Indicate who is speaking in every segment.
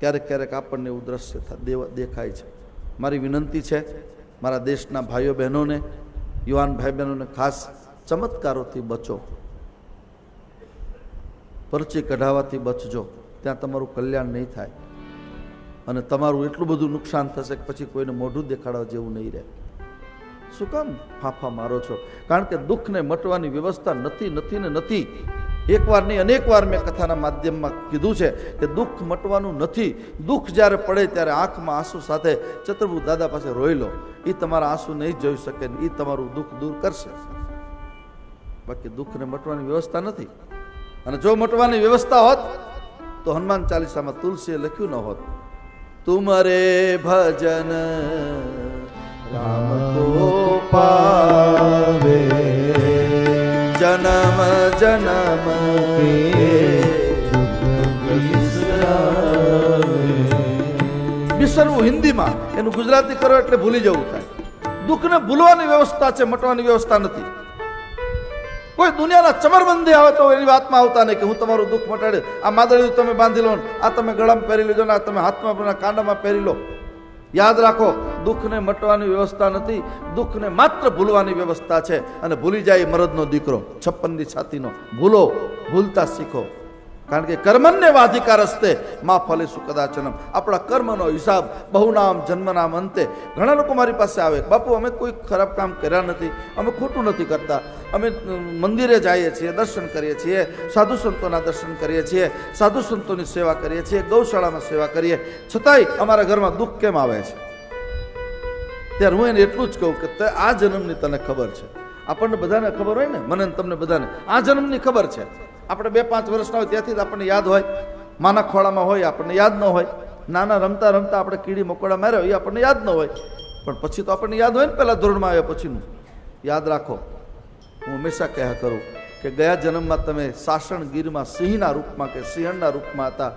Speaker 1: ક્યારેક ક્યારેક આપણને એવું દ્રશ્ય દેખાય છે. મારી વિનંતી છે મારા દેશના ભાઈઓ બહેનોને, યુવાન ભાઈ બહેનોને, ખાસ ચમત્કારોથી બચો, પરચી કઢાવાથી બચજો. ત્યાં તમારું કલ્યાણ નહીં થાય અને તમારું એટલું બધું નુકસાન થશે કે પછી કોઈને મોઢું દેખાડવા જેવું નહીં રહે. શું કામ ફાફા મારો છો? કારણ કે દુઃખને મટવાની વ્યવસ્થા નથી, નથી ને નથી. એકવાર નહીં અનેક વાર મેં કથાના માધ્યમમાં કીધું છે કે દુઃખ મટવાનું નથી. દુઃખ જ્યારે પડે ત્યારે આંખમાં આંસુ સાથે ચતુર્ભુજ દાદા પાસે રોઈ લો. એ તમારા આંસુ નહીં જોઈ શકે, એ તમારું દુઃખ દૂર કરશે. બાકી દુઃખને મટવાની વ્યવસ્થા નથી. અને જો મટવાની વ્યવસ્થા હોત તો હનુમાન ચાલીસામાં તુલસીએ લખ્યું ન હોત, તુમરે ભજન રામ કો પાવે, જન્મ જન્મ કે બિસરવું હિન્દીમાં, એનું ગુજરાતી કરો એટલે ભૂલી જવું થાય. દુઃખને ભૂલવાની વ્યવસ્થા છે, મટવાની વ્યવસ્થા નથી. કોઈ દુનિયાના ચમરબંધી આવે તો એની વાતમાં આવતા નહીં કે હું તમારું દુઃખ મટાડે. આ માદળિયું તમે બાંધી લો, આ તમે ગળામાં પહેરી લીધો, આ તમે હાથમાં કાંડામાં પહેરી લો. યાદ રાખો, દુઃખને મટવાની વ્યવસ્થા નથી, દુઃખને માત્ર ભૂલવાની વ્યવસ્થા છે. અને ભૂલી જાય મરદનો દીકરો 56ની છાતીનો. ભૂલતા શીખો. કારણ કે કર્મન્ય વાધિકાર હસ્તે માં ફલેસુ કદાચનમ. આપણા કર્મનો હિસાબ બહુનામ જન્મનામ અંતે. ઘણા લોકો મારી પાસે આવે, બાપુ અમે કોઈ ખરાબ કામ કર્યા નથી, અમે ખોટું નથી કરતા, અમે મંદિરે જઈએ છીએ, દર્શન કરીએ છીએ, સાધુ સંતોના દર્શન કરીએ છીએ, સાધુ સંતોની સેવા કરીએ છીએ, ગૌશાળામાં સેવા કરીએ, છતાંય અમારા ઘરમાં દુઃખ કેમ આવે છે? ત્યારે હું એને એટલું જ કહું કે આ જન્મની તને ખબર છે. આપણને બધાને ખબર હોય ને, મને તમને બધાને આ જન્મની ખબર છે. આપણે 2-5 વર્ષના હોય ત્યાંથી જ આપણને યાદ હોય, માના ખોળામાં હોય આપણને યાદ ન હોય, નાના રમતા રમતા આપણે કીડી મકોડા માર્યા હોય એ આપણને યાદ ન હોય, પણ પછી તો આપણને યાદ હોય ને પહેલા ધોરણમાં આવ્યા પછીનું. યાદ રાખો, હું હંમેશા કહ્યા કરું કે ગયા જન્મમાં તમે સાસણગીરમાં સિંહના રૂપમાં કે સિંહણના રૂપમાં હતા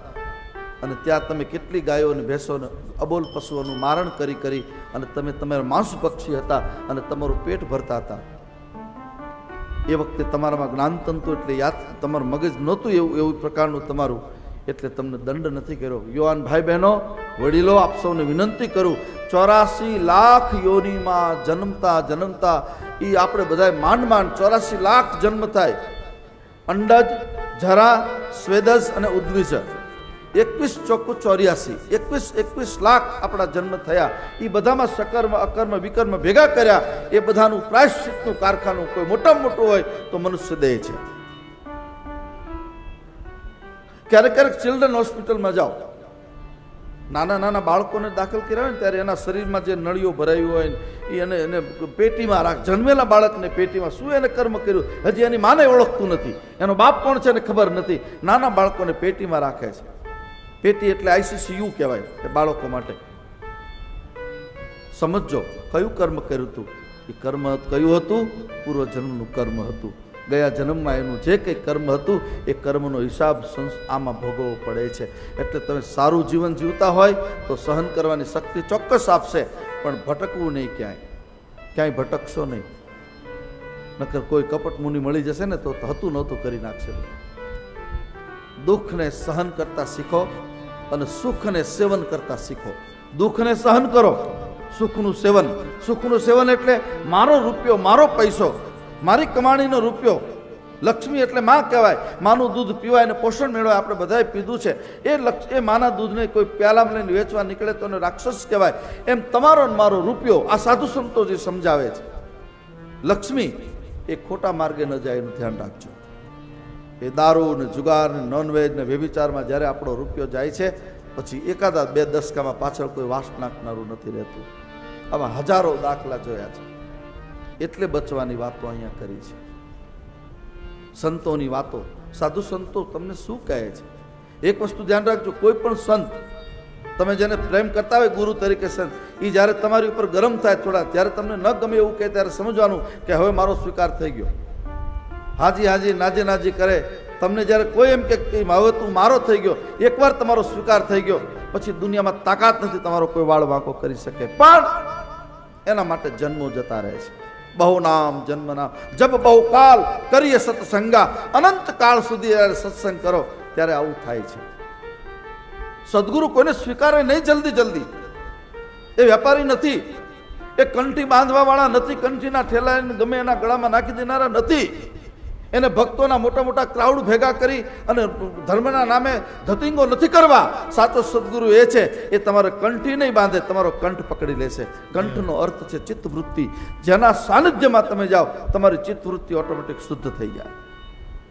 Speaker 1: અને ત્યાં તમે કેટલી ગાયો અને ભેંસોને, અબોલ પશુઓનું મારણ કરી અને તમે તમારા માંસ પક્ષી હતા અને તમારું પેટ ભરતા હતા. એ વખતે તમારામાં જ્ઞાનતંતુ એટલે યાદ, તમારું મગજ નહોતું એવું પ્રકારનું તમારું, એટલે તમને દંડ નથી કર્યો. યુવાન ભાઈ બહેનો, વડીલો, આપ સૌને વિનંતી કરું, 84 લાખ યોનિમાં જન્મતા એ આપણે બધા માંડ 84 લાખ જન્મ થાય. અંડજ, જરા, સ્વેદજ અને ઉદ્વિજ, 21 ચોખ્ખું 84, 21 લાખ આપણા જન્મ થયા. એ બધામાં સકર્મ અકર્મ વિકર્મ ભેગા કર્યા, એ બધાનું પ્રાયશ્ચિતનું કારખાનું કોઈ મોટામાં મોટું હોય તો મનુષ્ય દેહ છે. ક્યારેક ચિલ્ડ્રન હોસ્પિટલમાં જાઓ, નાના બાળકોને દાખલ કર્યા હોય ને ત્યારે એના શરીરમાં જે નળીઓ ભરાયું હોય એને પેટીમાં રાખ. જન્મેલા બાળકને પેટીમાં શું એને કર્મ કર્યું હજી એની માને ઓળખતું નથી, એનો બાપ કોણ છે એને ખબર નથી. નાના બાળકોને પેટીમાં રાખે છે. પેટી એટલે ICCU કહેવાય કે બાળકો માટે. સમજો કયું કર્મ કર્યું હતું. એ કર્મ કયું હતું? પૂર્વજન્મનું કર્મ હતું. ગયા જન્મમાં એનું જે કંઈ કર્મ હતું એ કર્મનો હિસાબ આમાં ભોગવવો પડે છે. એટલે તમે સારું જીવન જીવતા હોય તો સહન કરવાની શક્તિ ચોક્કસ આપશે, પણ ભટકવું નહીં, ક્યાંય ભટકશો નહીં. નકર કોઈ કપટ મુનિ મળી જશે ને તો હતું નહોતું કરી નાખશે. દુઃખને સહન કરતા શીખો અને સુખને સેવન કરતા શીખો. દુઃખને સહન કરો, સુખનું સેવન એટલે મારો રૂપિયો, મારો પૈસો, મારી કમાણીનો રૂપિયો. લક્ષ્મી એટલે માં કહેવાય. માનું દૂધ પીવાય અને પોષણ મેળવાય, આપણે બધાએ પીધું છે. એ માના દૂધને કોઈ પ્યાલામાં લઈને વેચવા નીકળે તો એને રાક્ષસ કહેવાય. એમ તમારો મારો રૂપિયો, આ સાધુ સંતો જે સમજાવે છે, લક્ષ્મી એ ખોટા માર્ગે ન જાય એનું ધ્યાન રાખજો. એ દારૂ ને જુગાર ને નોનવેજ ને વ્યભિચારમાં જ્યારે આપણો રૂપિયો જાય છે પછી એકાદા 2 દશકામાં પાછળ કોઈ વાસ નાખનારું નથી રહેતું. આવા હજારો દાખલા જોયા છે. એટલે બચવાની વાતો અહીંયા કરી છે. સંતોની વાતો, સાધુ સંતો તમને શું કહે છે? એક વસ્તુ ધ્યાન રાખજો, કોઈ પણ સંત તમે જેને પ્રેમ કરતા હોય ગુરુ તરીકે સંત, એ જ્યારે તમારી ઉપર ગરમ થાય થોડા, ત્યારે તમને ન ગમે એવું કહે ત્યારે સમજવાનું કે હવે મારો સ્વીકાર થઈ ગયો. હાજી નાજી કરે. તમને જ્યારે કોઈ એમ કે હવે તું મારો થઈ ગયો, એકવાર તમારો સ્વીકાર થઈ ગયો પછી દુનિયામાં તાકાત નથી તમારો કોઈ વાળ વાંકો કરી શકે. પણ એના માટે જન્મો જતા રહે છે. બહુ નામ જન્મનામ જબ બહુ કાલ કરીએ સત્સંગા. અનંત કાળ સુધી સત્સંગ કરો ત્યારે આવું થાય છે. સદગુરુ કોઈને સ્વીકારે નહીં જલ્દી જલ્દી. એ વેપારી નથી, એ કંઠી બાંધવા વાળા નથી, કંઠીના ઠેલા ગમે એના ગળામાં નાખી દેનારા નથી. એને ભક્તોના મોટા મોટા ક્રાઉડ ભેગા કરી અને ધર્મના નામે ધતિંગો નથી કરવા. સાચો સદગુરુ એ છે, એ તમારે કંઠી નહીં બાંધે, તમારો કંઠ પકડી લેશે. કંઠનો અર્થ છે ચિત્તવૃત્તિ. જેના સાનિધ્યમાં તમે જાઓ તમારી ચિત્તવૃત્તિ ઓટોમેટિક શુદ્ધ થઈ જાય.